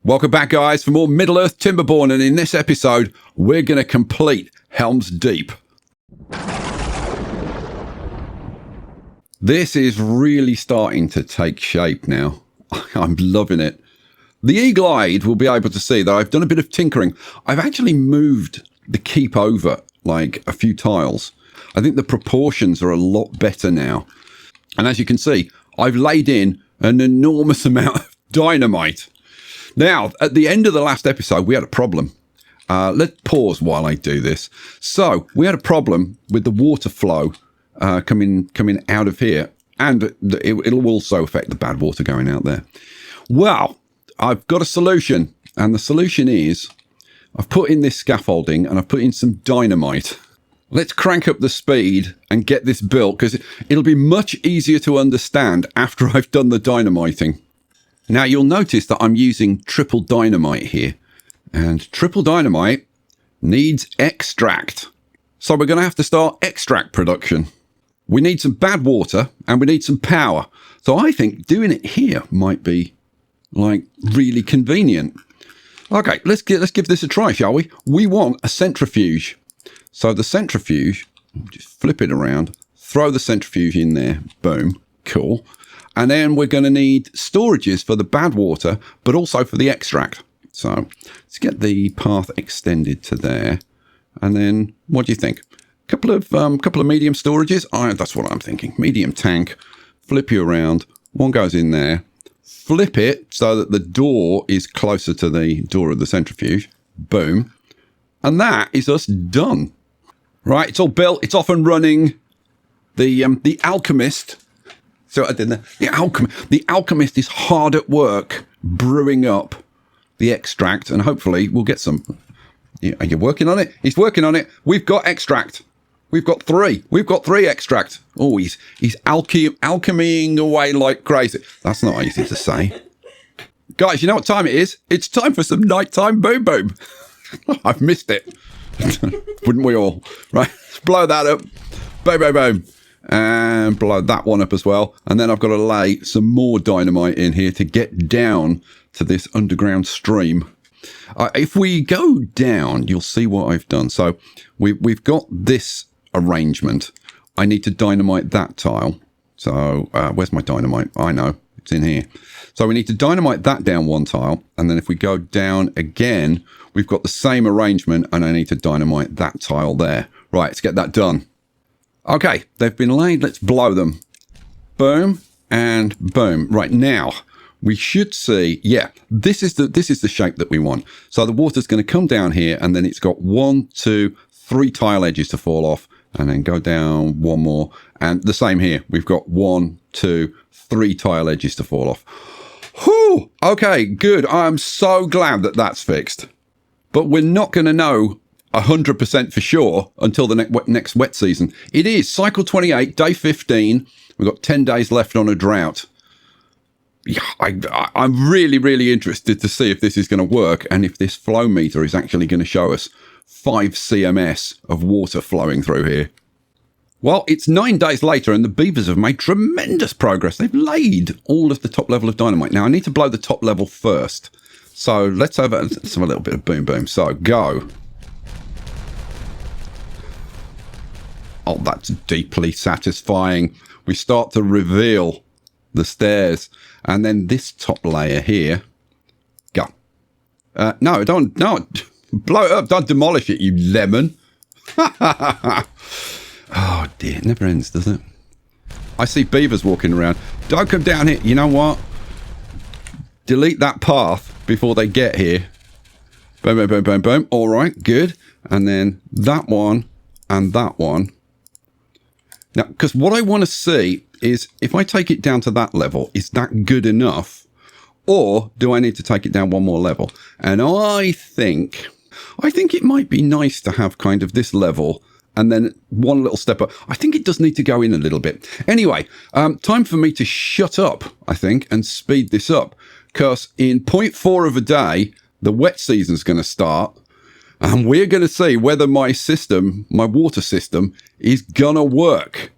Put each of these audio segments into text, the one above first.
Welcome back, guys, for more Middle-earth Timberborn, and in this episode, we're going to complete Helms Deep. This is really starting to take shape now. I'm loving it. The eagle-eyed will be able to see that I've done a bit of tinkering. I've actually moved the keep over, like, a few tiles. I think the proportions are a lot better now. And as you can see, I've laid in an enormous amount of dynamite. Now, at the end of the last episode, we had a problem. Let's pause while I do this. So, we had a problem with the water flow coming out of here. And it'll also affect the bad water going out there. Well, I've got a solution. And the solution is, I've put in this scaffolding and I've put in some dynamite. Let's crank up the speed and get this built, because it'll be much easier to understand after I've done the dynamiting. Now, you'll notice that I'm using triple dynamite here. And triple dynamite needs extract. So we're going to have to start extract production. We need some bad water and we need some power. So I think doing it here might be, like, really convenient. Okay, let's give this a try, shall we? We want a centrifuge. So the centrifuge, just flip it around, throw the centrifuge in there. Boom. Cool. And then we're going to need storages for the bad water, but also for the extract. So let's get the path extended to there. And then what do you think? Couple of medium storages. That's what I'm thinking. Medium tank. Flip you around. One goes in there. Flip it so that the door is closer to the door of the centrifuge. Boom. And that is us done. Right, it's all built. It's off and running. The alchemist. So I did the alchemist is hard at work brewing up the extract, and hopefully we'll get some. Are you working on it? He's working on it. We've got extract. We've got three. We've got 3 extract. Oh, he's alchemying away like crazy. That's not easy to say. Guys, you know what time it is? It's time for some nighttime boom boom. I've missed it. Wouldn't we all? Right, let's blow that up. Boom, boom, boom. And blow that one up as well. And then I've got to lay some more dynamite in here to get down to this underground stream. If we go down, you'll see what I've done. So we've got this arrangement. I need to dynamite that tile. So where's my dynamite? I know, it's in here. So we need to dynamite that down one tile. And then if we go down again, we've got the same arrangement, and I need to dynamite that tile there. Right, let's get that done. Okay, they've been laid. Let's blow them. Boom and boom. Right, now we should see, yeah, this is the shape that we want. So the water's going to come down here, and then it's got 1, 2, 3 tile edges to fall off, and then go down one more. And the same here. We've got 1, 2, 3 tile edges to fall off. Whew! Okay, good. I'm so glad that that's fixed. But we're not going to know 100% for sure until the next wet season. It is cycle 28, day 15. We've got 10 days left on a drought. Yeah, I'm really, really interested to see if this is going to work, and if this flow meter is actually going to show us 5 CMS of water flowing through here. Well, it's 9 days later, and the beavers have made tremendous progress. They've laid all of the top level of dynamite. Now, I need to blow the top level first. So let's have a little bit of boom boom. So go. Oh, that's deeply satisfying. We start to reveal the stairs, and then this top layer here. Go. No, don't blow it up. Don't demolish it, you lemon. Oh dear, it never ends, does it? I see beavers walking around. Don't come down here. You know what? Delete that path before they get here. Boom, boom, boom, boom, boom. All right, good. And then that one and that one. Now, because what I want to see is, if I take it down to that level, is that good enough? Or do I need to take it down one more level? And I think it might be nice to have kind of this level and then one little step up. I think it does need to go in a little bit. Anyway, time for me to shut up, I think, and speed this up. Because in 0.4 of a day, the wet season's going to start. And we're going to see whether my water system, is going to work.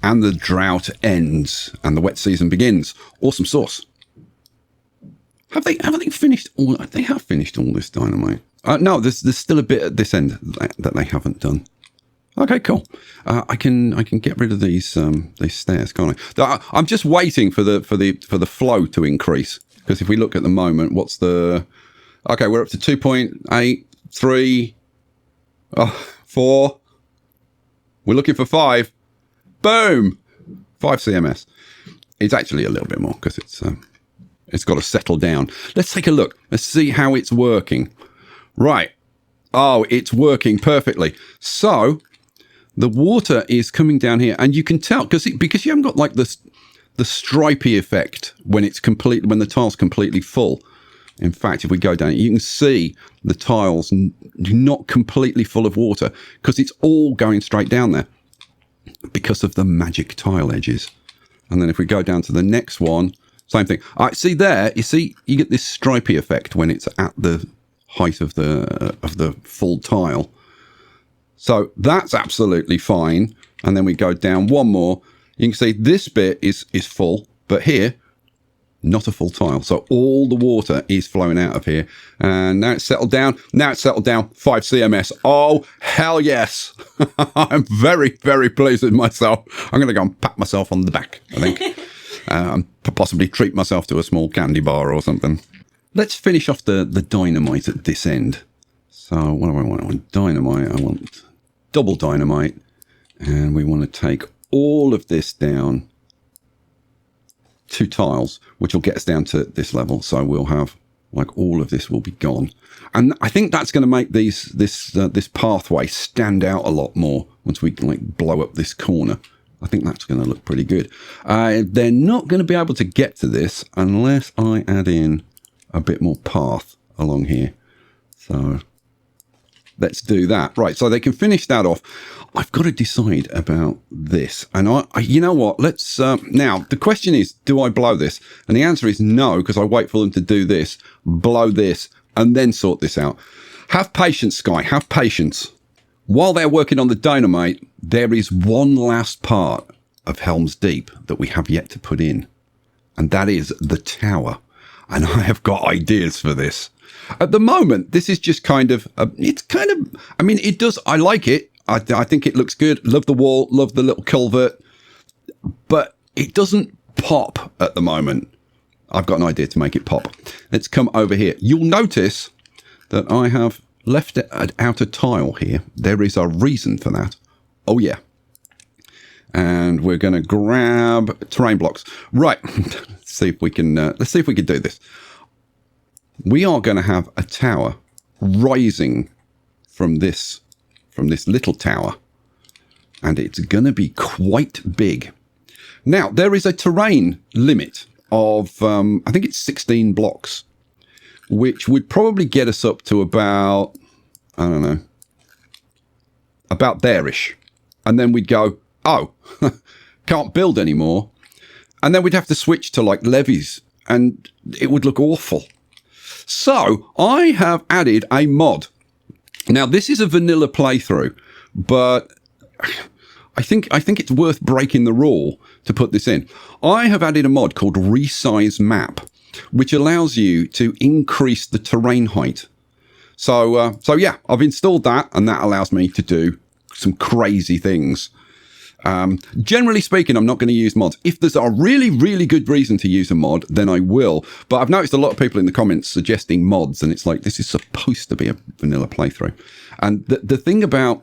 And the drought ends and the wet season begins. Awesome sauce. they finished all? They have finished all this dynamite. No, there's still a bit at this end that they haven't done. Okay, cool. I can get rid of these stairs, can't I? I'm just waiting for the flow to increase, because if we look at the moment, what's the? Okay, we're up to 2.8, 3, 4. We're looking for 5. Boom, 5 CMS. It's actually a little bit more because it's got to settle down. Let's take a look. Let's see how it's working. Right. Oh, it's working perfectly. So the water is coming down here, and you can tell because you haven't got like the stripy effect when the tile's completely full. In fact, if we go down, you can see the tiles not completely full of water because it's all going straight down there because of the magic tile edges. And then if we go down to the next one, same thing. See there, you get this stripy effect when it's at the height of the full tile. So that's absolutely fine. And then we go down one more. You can see this bit is full, but here, not a full tile. So all the water is flowing out of here. And now it's settled down. 5 CMS. Oh, hell yes. I'm very, very pleased with myself. I'm going to go and pat myself on the back, I think. And possibly treat myself to a small candy bar or something. Let's finish off the dynamite at this end. So what do I want? I want dynamite. I want double dynamite. And we want to take all of this down 2 tiles, which will get us down to this level. So we'll have like all of this will be gone, and I think that's going to make this pathway stand out a lot more once we like blow up this corner. I think that's going to look pretty good. They're not going to be able to get to this unless I add in a bit more path along here. So let's do that. Right, so they can finish that off. I've got to decide about this. And I you know what? Let's, now, the question is, do I blow this? And the answer is no, because I wait for them to do this, blow this, and then sort this out. Have patience, Sky, have patience. While they're working on the dynamite, there is one last part of Helms Deep that we have yet to put in. And that is the tower. And I have got ideas for this. At the moment, this is just kind of, I mean, it does, I like it. I think it looks good. Love the wall, love the little culvert, but it doesn't pop at the moment. I've got an idea to make it pop. Let's come over here. You'll notice that I have left out a tile here. There is a reason for that. Oh yeah. And we're going to grab terrain blocks. Right. let's see if we can do this. We are going to have a tower rising from this little tower, and it's going to be quite big. Now, there is a terrain limit of, I think it's 16 blocks, which would probably get us up to about, I don't know, about there-ish. And then we'd go, oh, can't build anymore. And then we'd have to switch to like levees, and it would look awful. So I have added a mod. Now, this is a vanilla playthrough, but I think it's worth breaking the rule to put this in. I have added a mod called Resize Map, which allows you to increase the terrain height. So yeah, I've installed that, and that allows me to do some crazy things. Generally speaking, I'm not going to use mods. If there's a really, really good reason to use a mod, then I will. But I've noticed a lot of people in the comments suggesting mods, and it's like, this is supposed to be a vanilla playthrough. And the thing about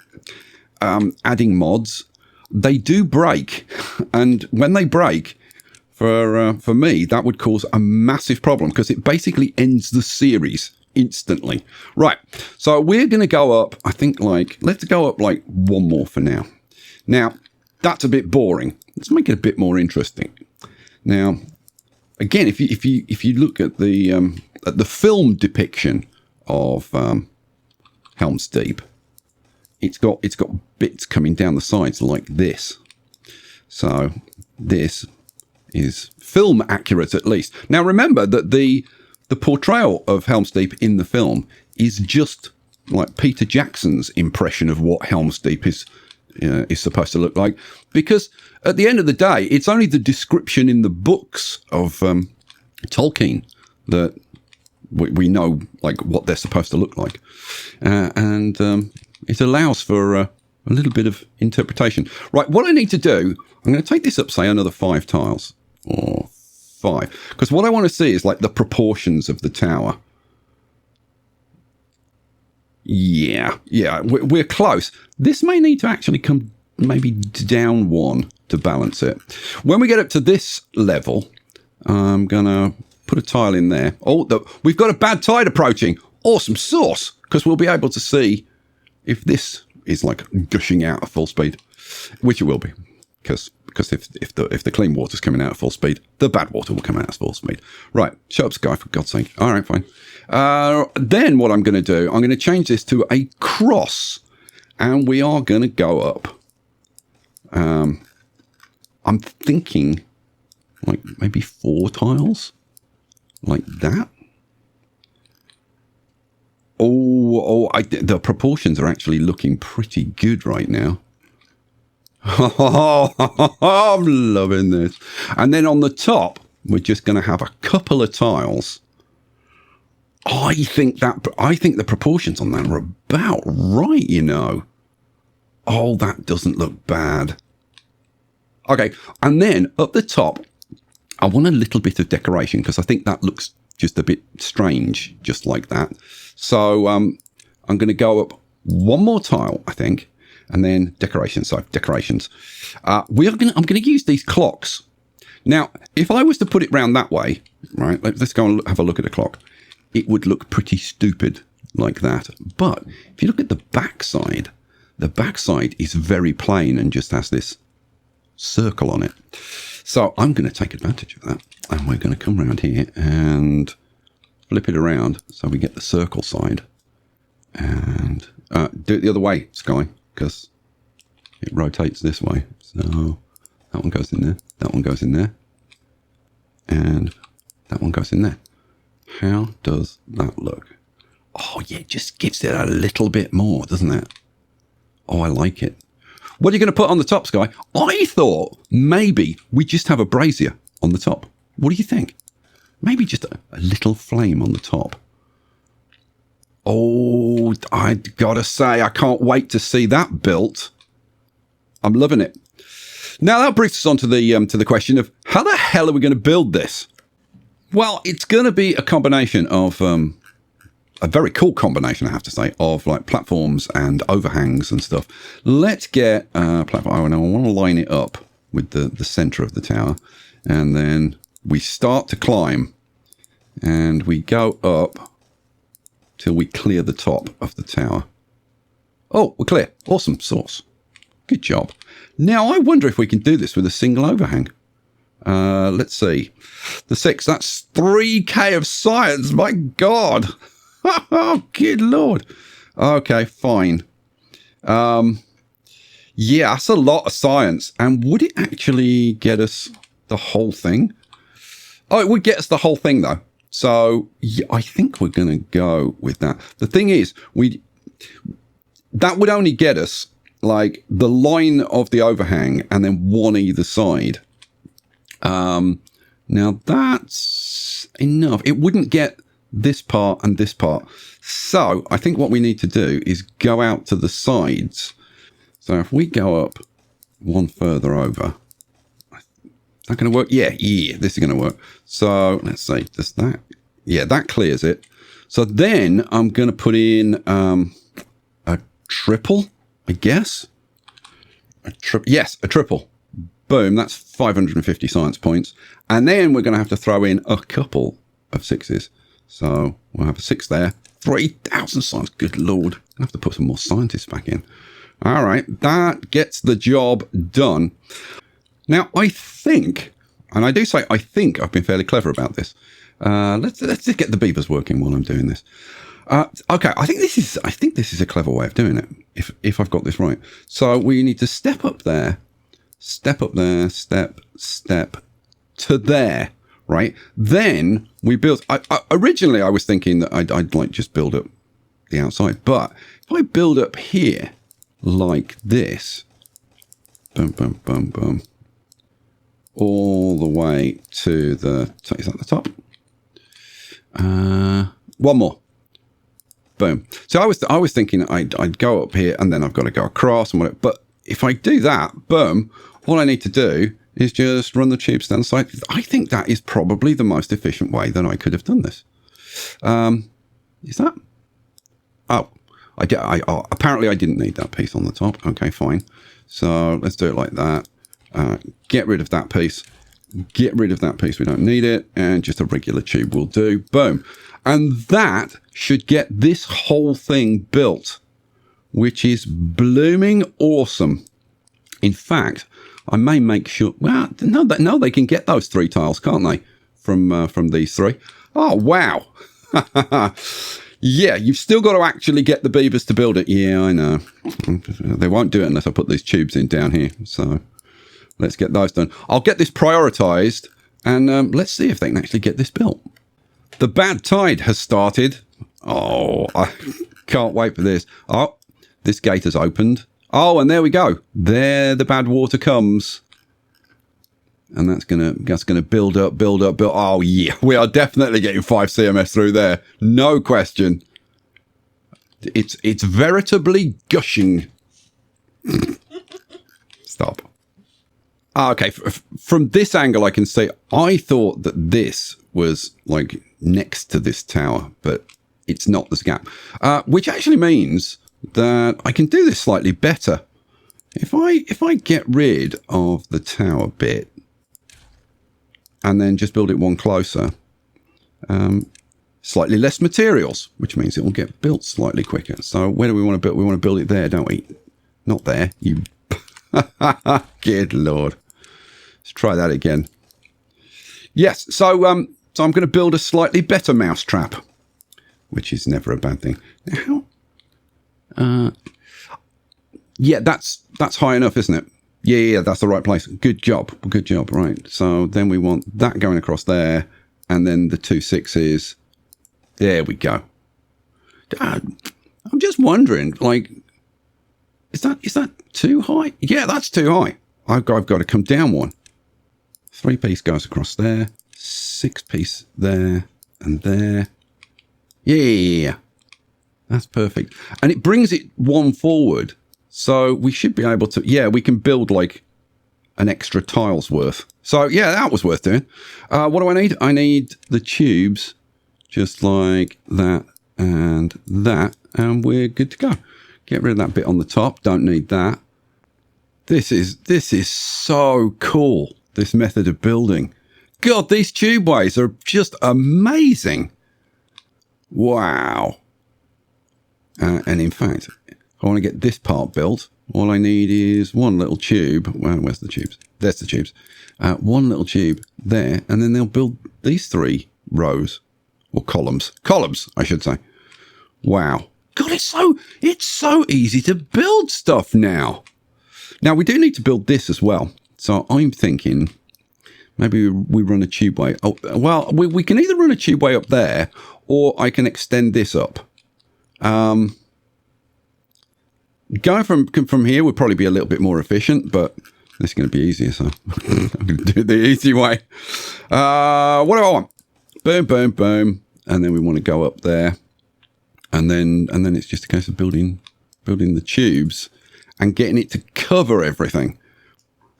adding mods, they do break. And when they break, for me, that would cause a massive problem, because it basically ends the series instantly. Right, so we're going to go up, I think, like, let's go up like one more for now. Now, that's a bit boring. Let's make it a bit more interesting. Now, again, if you look at the film depiction of Helms Deep, it's got bits coming down the sides like this. So this is film accurate, at least. Now, remember that the portrayal of Helms Deep in the film is just like Peter Jackson's impression of what Helms Deep is supposed to look like, because at the end of the day, it's only the description in the books of Tolkien that we know like what they're supposed to look like, and it allows for a little bit of interpretation. Right, what I need to do, I'm going to take this up, say, another 5 tiles or 5, because what I want to see is like the proportions of the tower. Yeah, we're close. This may need to actually come maybe down 1 to balance it. When we get up to this level, I'm going to put a tile in there. Oh, we've got a bad tide approaching. Awesome sauce, because we'll be able to see if this is like gushing out at full speed, which it will be, because if the clean water's coming out at full speed, the bad water will come out at full speed. Right, shut up, Sky, for God's sake. All right, fine. Then what I'm going to do, I'm going to change this to a cross, and we are going to go up. I'm thinking like maybe 4 tiles, like that. The proportions are actually looking pretty good right now. I'm loving this. And then on the top, we're just going to have a couple of tiles. I think the proportions on that are about right, you know. Oh, that doesn't look bad. Okay, and then up the top, I want a little bit of decoration because I think that looks just a bit strange, just like that. So I'm going to go up 1 more tile, I think, and then decorations. So decorations. I'm going to use these clocks. Now, if I was to put it round that way, right? Let's go and have a look at the clock. It would look pretty stupid like that. But if you look at the backside is very plain and just has this circle on it. So I'm going to take advantage of that, and we're going to come around here and flip it around so we get the circle side, and do it the other way, Sky, because it rotates this way. So that one goes in there, that one goes in there, and that one goes in there. How does that look? Oh yeah, it just gives it a little bit more, doesn't it? Oh, I like it. What are you going to put on the top, Sky? I thought maybe we just have a brazier on the top. What do you think? Maybe just a little flame on the top. Oh, I gotta say, I can't wait to see that built. I'm loving it. Now that brings us on to the question of how the hell are we going to build this? Well, it's going to be a combination of a very cool combination, I have to say, of like platforms and overhangs and stuff. Let's get a platform. I want to line it up with the center of the tower, and then we start to climb, and we go up till we clear the top of the tower. Oh, we're clear. Awesome sauce. Good job. Now, I wonder if we can do this with a single overhang. Let's see. The 6, that's 3K of science. My God. Oh, good Lord. Okay, fine. Yeah, that's a lot of science. And would it actually get us the whole thing? Oh, it would get us the whole thing, though. So yeah, I think we're going to go with that. The thing is, that would only get us like the line of the overhang and then one either side. Now that's enough. It wouldn't get this part and this part. So I think what we need to do is go out to the sides. So if we go up one further over, is that going to work? Yeah, this is going to work. So let's see, does that? Yeah, that clears it. So then I'm going to put in a triple, I guess. Yes, a triple. Boom, that's 550 science points. And then we're going to have to throw in a couple of 6s. So we'll have a 6 there. 3,000 science. Good Lord. I'll have to put some more scientists back in. All right, that gets the job done. Now, I think, and I do say I think I've been fairly clever about this. Let's just get the beavers working while I'm doing this. Okay, I think this is a clever way of doing it, if I've got this right. So we need to step up there, step to there, right? Then we build. Originally, I was thinking that I'd like just build up the outside, but if I build up here like this, boom, boom, boom, boom, all the way to the, is that the top? One more. Boom. So I was thinking I'd go up here and then I've got to go across and whatever. But if I do that, boom, all I need to do is just run the tubes down the side. I think that is probably the most efficient way that I could have done this. Is that? Oh, apparently I didn't need that piece on the top. Okay, fine. So let's do it like that. Get rid of that piece. Get rid of that piece. We don't need it. And just a regular tube will do. Boom. And that should get this whole thing built, which is blooming awesome. In fact, I may make sure... Well, no, they can get those 3 tiles, can't they? From these 3. Oh, wow. Yeah, you've still got to actually get the beavers to build it. Yeah, I know. They won't do it unless I put these tubes in down here. So let's get those done. I'll get this prioritized and let's see if they can actually get this built. The bad tide has started. Oh, I can't wait for this. Oh, this gate has opened. Oh, and there we go. There the bad water comes. And that's gonna build up. Oh yeah, we are definitely getting 5 CMS through there, no question. It's veritably gushing. Stop. Okay, from this angle I can see. I thought that this was like next to this tower, but it's not. There's a gap, which actually means that I can do this slightly better. If I get rid of the tower bit. And then just build it one closer. Slightly less materials, which means it will get built slightly quicker. So where do we want to build? We want to build it there, don't we? Not there. You. Good Lord. Let's try that again. Yes. So I'm going to build a slightly better mousetrap, which is never a bad thing. Now, yeah, that's high enough, isn't it? Yeah, that's the right place. Good job. Right. So then we want that going across there. And then the 2 6s. There we go. I'm just wondering, like, is that too high? Yeah, that's too high. I've got to come down one. 3 piece goes across there. 6 piece there and there. Yeah. That's perfect. And it brings it one forward. So we should be able to, yeah, we can build like an extra tile's worth. So yeah, that was worth doing. What do I need? I need the tubes just like that and that. And we're good to go. Get rid of that bit on the top. Don't need that. This is so cool. This method of building. God, these tubeways are just amazing. Wow. And in fact, I want to get this part built. All I need is one little tube. Well, where's the tubes? There's the tubes. One little tube there, and then they'll build these 3 rows or columns. Columns, I should say. Wow. God, it's so easy to build stuff now. Now we do need to build this as well. So I'm thinking maybe we run a tubeway. Oh, well, we can either run a tubeway up there, or I can extend this up. Going from here would probably be a little bit more efficient, but this is going to be easier, so I'm going to do it the easy way. What do I want? Boom, boom, boom. And then we want to go up there. And then it's just a case of building the tubes and getting it to cover everything.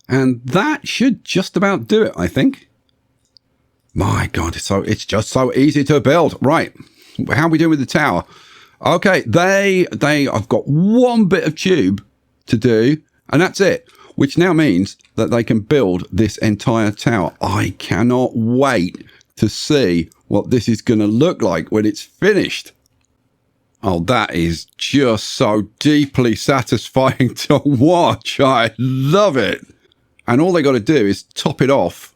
And that should just about do it, I think. My God, it's just so easy to build. Right. How are we doing with the tower? Okay, I've got one bit of tube to do, and that's it, which now means that they can build this entire tower. I cannot wait to see what this is going to look like when it's finished. Oh, that is just so deeply satisfying to watch. I love it. And all they got to do is top it off.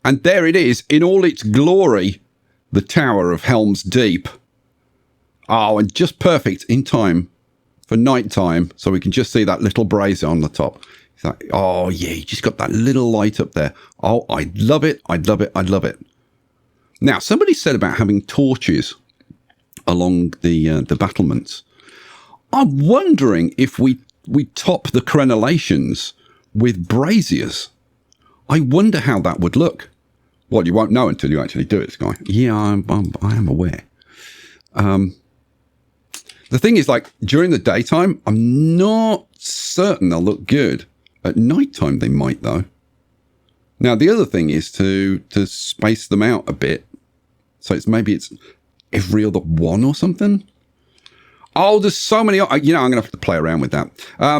And there it is in all its glory, the Tower of Helms Deep. Oh, and just perfect in time for night time, so we can just see that little brazier on the top. It's like, oh yeah, you just got that little light up there. Oh, I love it. I love it. I love it. Now, somebody said about having torches along the battlements. I'm wondering if we top the crenellations with braziers. I wonder how that would look. Well, you won't know until you actually do it, Sky. Yeah, I am aware. The thing is, like, during the daytime, I'm not certain they'll look good. At nighttime, they might, though. Now, the other thing is to space them out a bit. So maybe it's every other one or something. Oh, there's so many. I'm going to have to play around with that. How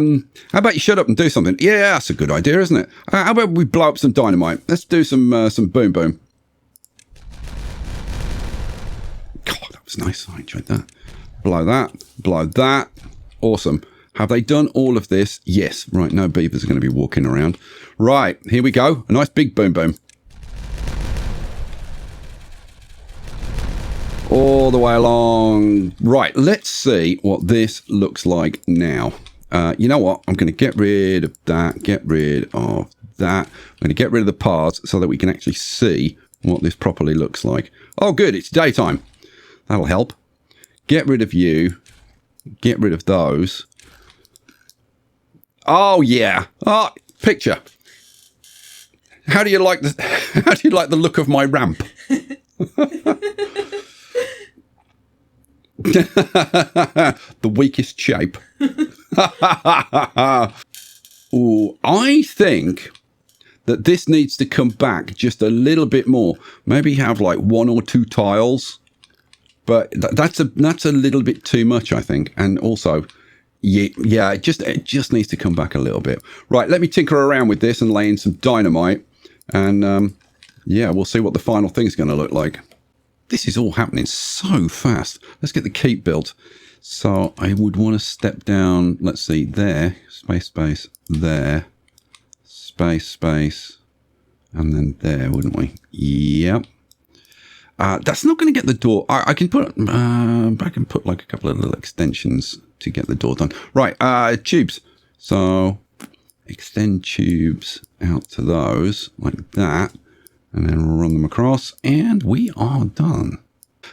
about you shut up and do something? Yeah, that's a good idea, isn't it? How about we blow up some dynamite? Let's do some boom boom. God, that was nice. I enjoyed that. Blow that. Blow that. Awesome. Have they done all of this? Yes. Right, no beavers are going to be walking around. Right, here we go. A nice big boom boom. All the way along. Right, let's see what this looks like now. You know what? I'm going to get rid of that. Get rid of that. I'm going to get rid of the parts so that we can actually see what this properly looks like. Oh, good. It's daytime. That'll help. Get rid of you. Get rid of those. Oh, yeah. Oh, picture. How do you like the How do you like the look of my ramp? The weakest shape. Ooh, I think that this needs to come back just a little bit more. Maybe have like 1 or 2 tiles. But that's a little bit too much, I think. And also, yeah, it just needs to come back a little bit. Right, let me tinker around with this and lay in some dynamite. And yeah, we'll see what the final thing's going to look like. This is all happening so fast. Let's get the keep built. So I would want to step down, let's see, there, space, there, space, and then there, wouldn't we? Yep. That's not going to get the door. I can put back and put like a couple of little extensions to get the door done. Right, tubes. So extend tubes out to those like that. And then we'll run them across, and we are done.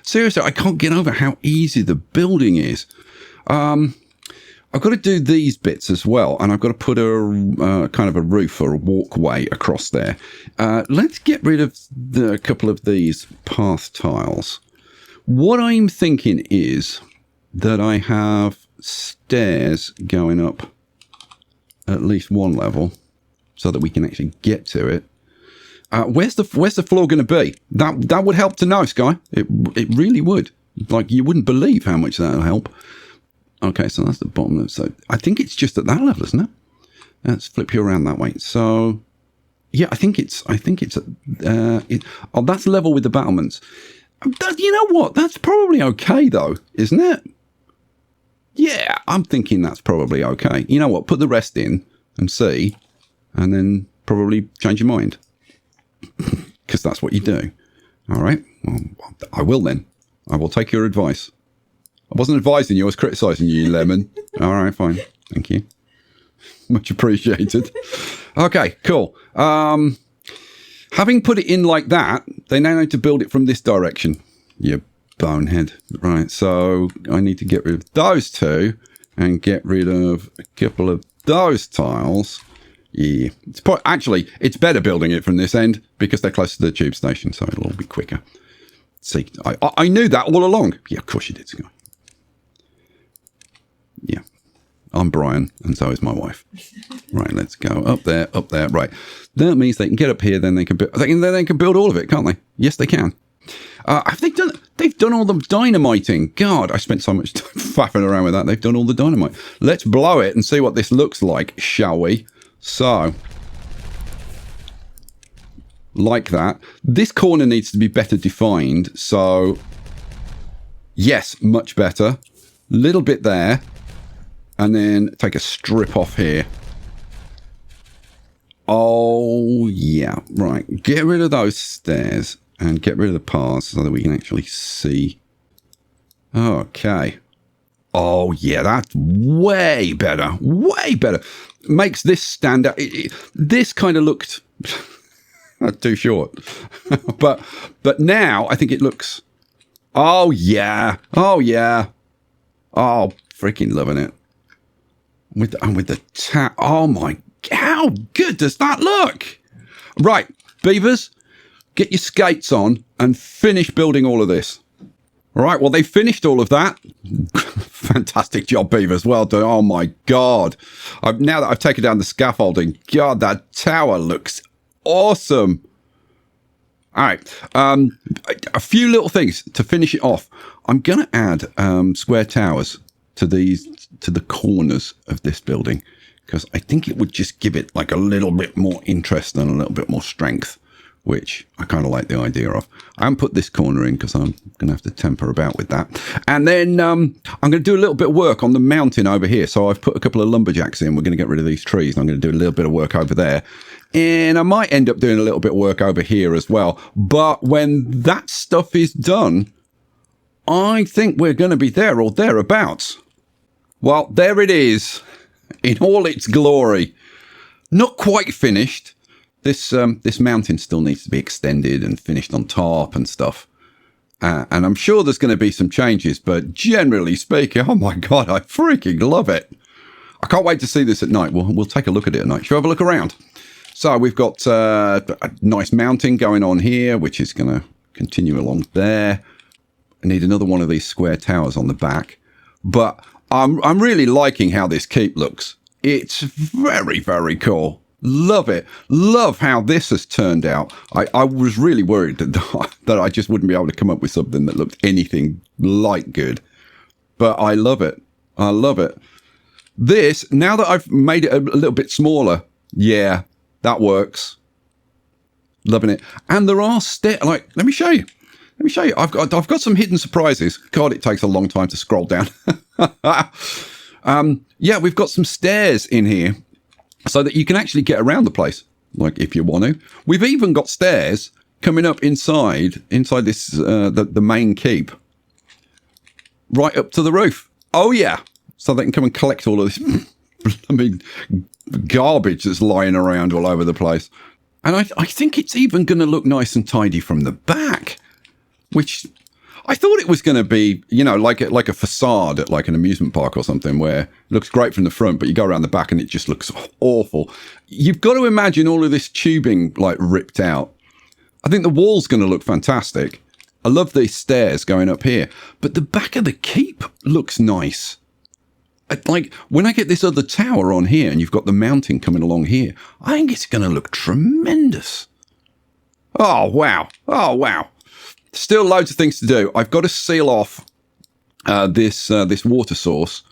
Seriously, I can't get over how easy the building is. I've got to do these bits as well, and I've got to put a kind of a roof or a walkway across there. Let's get rid of a couple of these path tiles. What I'm thinking is that I have stairs going up at least one level so that we can actually get to it. Where's the floor going to be? That would help to know, Sky. It really would. Like, you wouldn't believe how much that'll help. Okay, so that's the bottom. So I think it's just at that level, isn't it? Let's flip you around that way. So yeah, I think it's that's level with the battlements. You know what? That's probably okay though, isn't it? Yeah, I'm thinking that's probably okay. You know what? Put the rest in and see, and then probably change your mind. Because that's what you do. All right. Well, I will then. I will take your advice. I wasn't advising you. I was criticising you, Lemon. All right. Fine. Thank you. Much appreciated. Okay. Cool. Having put it in like that, they now need to build it from this direction. You bonehead. Right. So I need to get rid of those two and get rid of a couple of those tiles. Yeah, actually, it's better building it from this end because they're closer to the tube station, so it'll all be quicker. See, I knew that all along. Yeah, of course you did, Scott. Yeah, I'm Brian, and so is my wife. Right, let's go up there, up there. Right, that means they can get up here. Then they can build all of it, can't they? Yes, they can. Have they done? They've done all the dynamiting. God, I spent so much time faffing around with that. They've done all the dynamite. Let's blow it and see what this looks like, shall we? So, like that. This corner needs to be better defined. So, yes, much better. Little bit there. And then take a strip off here. Oh, yeah. Right. Get rid of those stairs and get rid of the paths so that we can actually see. Okay. Oh, yeah, that's way better. Way better. Makes this stand out. This kind of looked too short. but now I think it looks... Oh, yeah. Oh, yeah. Oh, freaking loving it. With the tap. Oh, my... How good does that look? Right, beavers, get your skates on and finish building all of this. All right, well, they finished all of that. Fantastic job, Beavers. Well done. Oh, my God. Now that I've taken down the scaffolding, God, that tower looks awesome. All right. A few little things to finish it off. I'm going to add square towers to the corners of this building because I think it would just give it like a little bit more interest and a little bit more strength, which I kind of like the idea of. I haven't put this corner in because I'm going to have to temper about with that. And then I'm going to do a little bit of work on the mountain over here. So I've put a couple of lumberjacks in. We're going to get rid of these trees. And I'm going to do a little bit of work over there. And I might end up doing a little bit of work over here as well. But when that stuff is done, I think we're going to be there or thereabouts. Well, there it is in all its glory. Not quite finished. This mountain still needs to be extended and finished on top and stuff. And I'm sure there's going to be some changes, but generally speaking, oh my God, I freaking love it. I can't wait to see this at night. We'll take a look at it at night. Shall we have a look around? So we've got a nice mountain going on here, which is going to continue along there. I need another one of these square towers on the back. But I'm really liking how this keep looks. It's very, very cool. Love it. Love how this has turned out. I was really worried that I just wouldn't be able to come up with something that looked anything like good. But I love it. I love it. This, now that I've made it a little bit smaller, yeah, that works. Loving it. And there are let me show you. Let me show you. I've got some hidden surprises. God, it takes a long time to scroll down. Yeah, we've got some stairs in here so that you can actually get around the place, like if you want to. We've even got stairs coming up inside this the main keep, right up to the roof. Oh yeah, so they can come and collect all of this garbage that's lying around all over the place. And I think it's even going to look nice and tidy from the back, which I thought it was going to be, like a facade at like an amusement park or something where it looks great from the front, but you go around the back and it just looks awful. You've got to imagine all of this tubing like ripped out. I think the wall's going to look fantastic. I love these stairs going up here, but the back of the keep looks nice. Like when I get this other tower on here and you've got the mountain coming along here, I think it's going to look tremendous. Oh, wow. Oh, wow. Still loads of things to do. I've got to seal off this water source.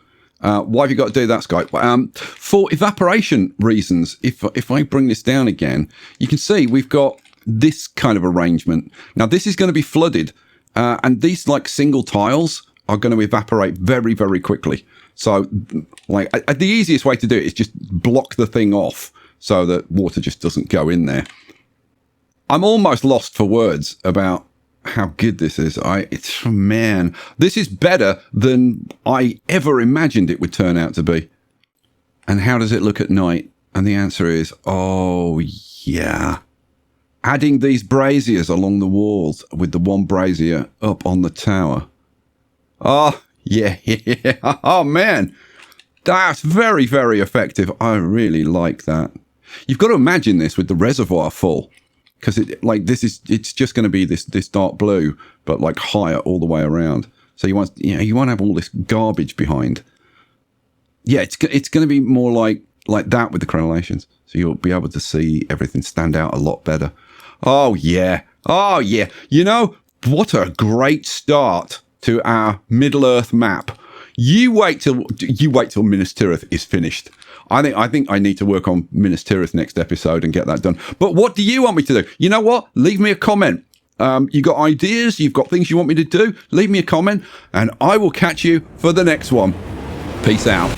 Why have you got to do that, Skype? For evaporation reasons, if I bring this down again, you can see we've got this kind of arrangement. Now, this is going to be flooded, and these like single tiles are going to evaporate very, very quickly. So, like, the easiest way to do it is just block the thing off so that water just doesn't go in there. I'm almost lost for words about how good this is. Man, this is better than I ever imagined it would turn out to be. And how does it look at night? And the answer is, oh yeah. Adding these braziers along the walls with the one brazier up on the tower. Oh yeah. Oh man, that's very, very effective. I really like that. You've got to imagine this with the reservoir full. Because it's just going to be this dark blue, but like higher all the way around. So you want to have all this garbage behind. Yeah, it's going to be more like that with the crenellations. So you'll be able to see everything stand out a lot better. Oh yeah, oh yeah. What a great start to our Middle Earth map. You wait till Minas Tirith is finished. I think I need to work on Minas Tirith next episode and get that done. But what do you want me to do? You know what? Leave me a comment. You got ideas? You've got things you want me to do? Leave me a comment and I will catch you for the next one. Peace out.